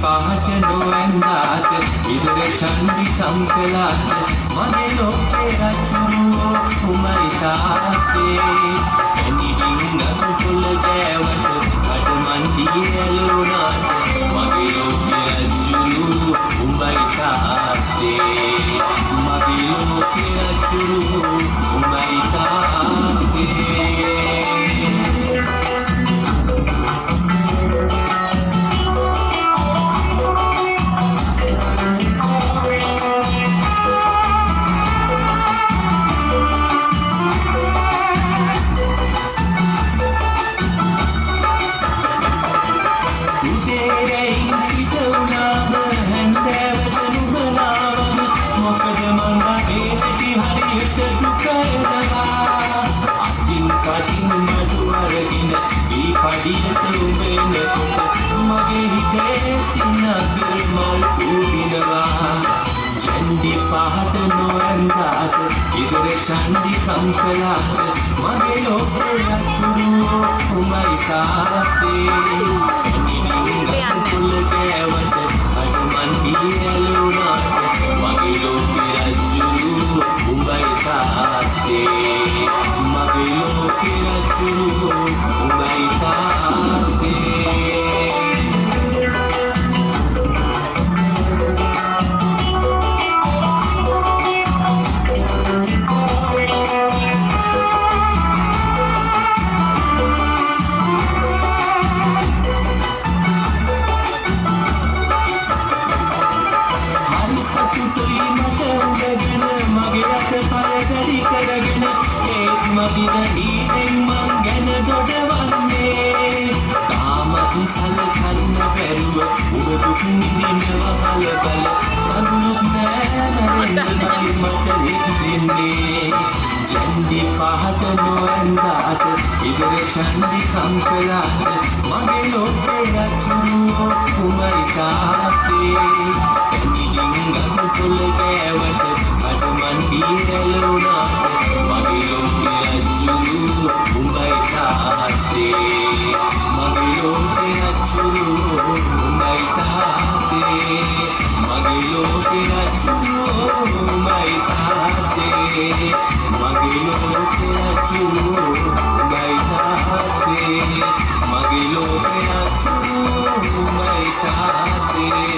පහට නොඇන්දාට ඉදර චන්දිකම් කළාට මගේ ලෝකේ රජුරුවෝ උමයි තාත්තේ ඇනිඩින් ගඟ පොළ ගෑවට කඩ මණ්ඩියේ ඇලුනාට මගේ ලෝකේ රජුරුවෝ උමයි තාත්තේ මගේ ලෝකේ රජුරුවෝ උමයි තාත්තේ පඩියට උඹෙනකොට මගේ හිතේ සිනගර මල් උදිනවා චන්දි පහට නොඇන්දාට ඉදර චන්දිකම් කළාට මගේ ලෝකේ රජුරුවෝ උමයි තාත්තේ ඇනිඩින් ගඟ පොළ ගෑවට කඩ මණ්ඩියේ ඇලුනාට මගේ ලෝකේ රජුරුවෝ උමයි තාත්තේ මගේ ලෝකේ රජුරුවෝ උමයි තාත්තේ මදිද හීනෙන් මං ගැන දොඩවන්නේ තාමත් සලකන්න බැරුව ඔබ දුක් විඳිනවා කලබල කඳුළුත් නෑ මරන්න මට හිතෙන්නේ චන්දි පහට නොඇන්දාට ඉදර චන්දිකම් කළාට මගේ ලෝකේ රජුරුවෝ උමයි තාත්තේ ඇනිඩින් ගඟ පොළ ගෑවට කඩ මණ්ඩියේ ඇලුනාට මගේ ලෝකේ රජුරුවෝ උඹයි තාත්තේ මගේ ලෝකේ රජුරුවෝ උඹයි තාත්තේ මගේ ලෝකේ රජුරුවෝ උඹයි තාත්තේ මගේ ලෝකේ රජුරුවෝ උඹයි තාත්තේ මගේ ලෝකේ රජුරුවෝ උඹයි තාත්තේ